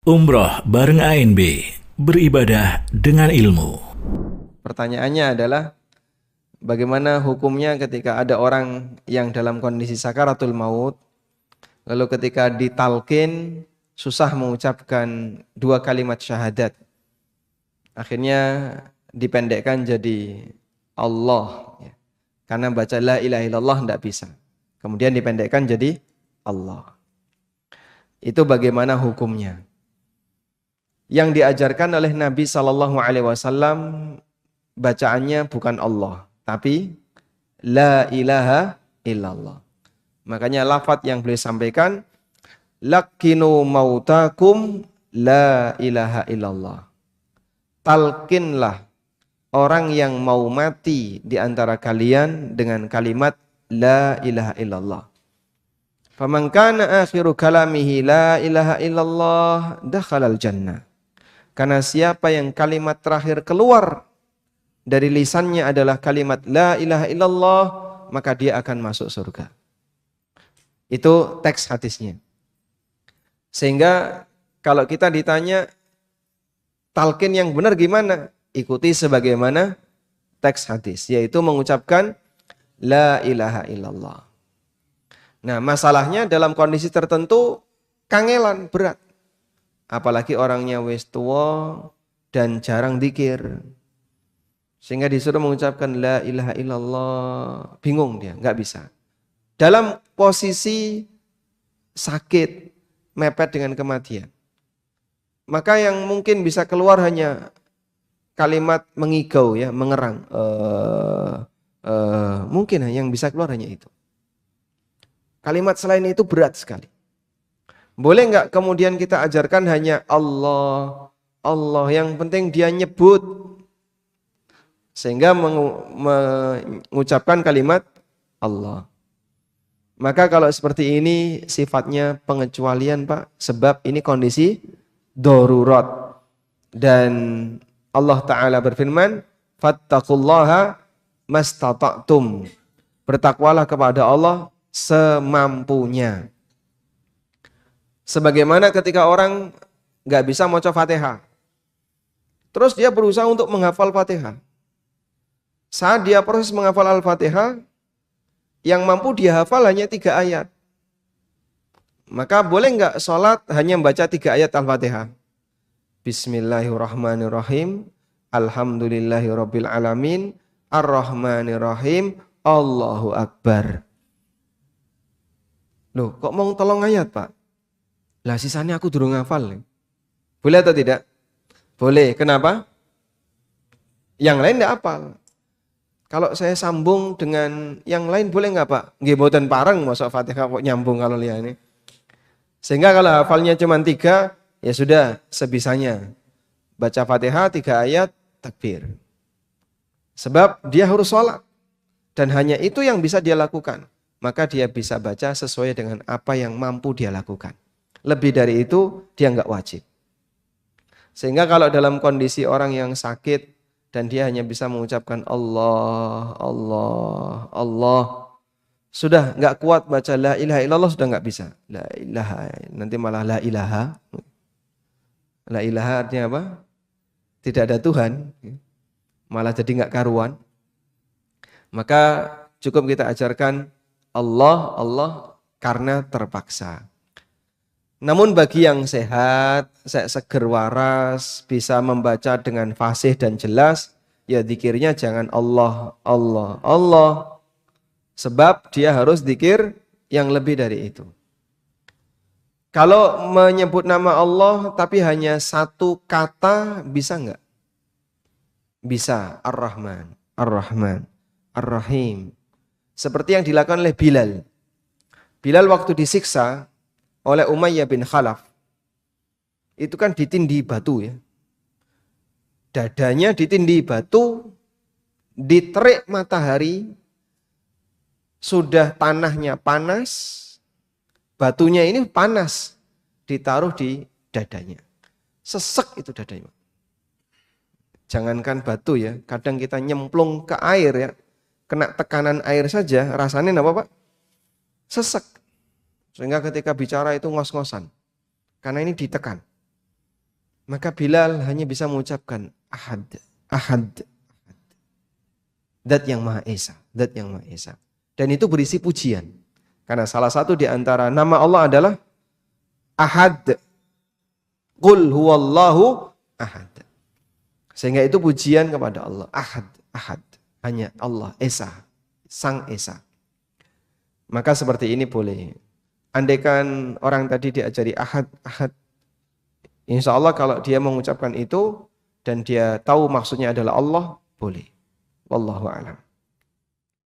Umroh bareng ANB, beribadah dengan ilmu. Pertanyaannya adalah bagaimana hukumnya ketika ada orang yang dalam kondisi sakaratul maut, lalu ketika ditalkin susah mengucapkan dua kalimat syahadat. Akhirnya dipendekkan jadi Allah, ya. Karena baca la ilaha illallah tidak bisa. Kemudian dipendekkan jadi Allah. Itu bagaimana hukumnya? Yang diajarkan oleh Nabi Shallallahu Alaihi Wasallam bacaannya bukan Allah, tapi la ilaha illallah. Makanya lafadz yang beliau sampaikan, lakinu mautakum la ilaha illallah. Talkinlah orang yang mau mati di antara kalian dengan kalimat la ilaha illallah. Faman kana akhiru kalamihi la ilaha illallah dakhalal jannah. Karena siapa yang kalimat terakhir keluar dari lisannya adalah kalimat la ilaha illallah, maka dia akan masuk surga. Itu teks hadisnya. Sehingga kalau kita ditanya talqin yang benar gimana? Ikuti sebagaimana teks hadis, yaitu mengucapkan la ilaha illallah. Nah, masalahnya dalam kondisi tertentu kangelan, berat. Apalagi orangnya wis tua dan jarang dzikir. Sehingga disuruh mengucapkan la ilaha illallah, bingung dia, nggak bisa. Dalam posisi sakit, mepet dengan kematian. Maka yang mungkin bisa keluar hanya kalimat mengigau, ya, mengerang. Mungkin yang bisa keluar hanya itu. Kalimat selain itu berat sekali. Boleh nggak kemudian kita ajarkan hanya Allah, Allah, yang penting dia nyebut. Sehingga mengucapkan kalimat Allah. Maka kalau seperti ini sifatnya pengecualian, Pak. Sebab ini kondisi darurat. Dan Allah Ta'ala berfirman, fattaqullaha mastata'tum. Bertakwalah kepada Allah semampunya. Sebagaimana ketika orang nggak bisa baca Fatihah, terus dia berusaha untuk menghafal Fatihah. Saat dia proses menghafal Al-Fatihah, yang mampu dia hafal hanya 3 ayat. Maka boleh nggak sholat hanya membaca 3 ayat Al-Fatihah? Bismillahirrahmanirrahim, alhamdulillahirabbil alamin, ar-rahmanirrahim, Allahu Akbar. Loh, kok mau tolong ayat, Pak? Lah sisanya aku durung hafal. Boleh atau tidak? Boleh. Kenapa? Yang lain tidak hafal. Kalau saya sambung dengan yang lain boleh nggak, Pak? Nggih mboten pareng masuk Fatihah kok nyambung kalau lihat ini. Sehingga kalau hafalnya cuma 3, ya sudah sebisanya. Baca Fatihah 3 ayat, takbir. Sebab dia harus sholat. Dan hanya itu yang bisa dia lakukan. Maka dia bisa baca sesuai dengan apa yang mampu dia lakukan. Lebih dari itu dia nggak wajib. Sehingga kalau dalam kondisi orang yang sakit dan dia hanya bisa mengucapkan Allah, Allah, Allah, sudah nggak kuat baca la ilaha illallah, sudah nggak bisa. La ilaha, nanti malah la ilaha. La ilaha artinya apa? Tidak ada Tuhan, malah jadi nggak karuan. Maka cukup kita ajarkan Allah, Allah karena terpaksa. Namun bagi yang sehat, seger waras, bisa membaca dengan fasih dan jelas, ya zikirnya jangan Allah, Allah, Allah. Sebab dia harus zikir yang lebih dari itu. Kalau menyebut nama Allah tapi hanya 1 kata, bisa nggak? Bisa. Ar-Rahman, Ar-Rahman, Ar-Rahim. Seperti yang dilakukan oleh Bilal. Bilal waktu disiksa oleh Umayyah bin Khalaf, itu kan ditindih batu, ya. Dadanya ditindih batu, diterik matahari, sudah tanahnya panas, batunya ini panas, ditaruh di dadanya. Sesek itu dadanya. Jangankan batu, ya, kadang kita nyemplung ke air, ya, kena tekanan air saja, rasanya apa, Pak? Sesek. Sehingga ketika bicara itu ngos-ngosan. Karena ini ditekan. Maka Bilal hanya bisa mengucapkan ahad, ahad, ahad. Zat yang Maha Esa, zat yang Maha Esa. Dan itu berisi pujian. Karena salah satu di antara nama Allah adalah ahad. Qul huwallahu ahad. Sehingga itu pujian kepada Allah. Ahad, ahad. Hanya Allah, Esa, Sang Esa. Maka seperti ini boleh. Andaikan orang tadi diajari ahad, ahad. Insya Allah kalau dia mengucapkan itu dan dia tahu maksudnya adalah Allah, boleh. Wallahu a'lam.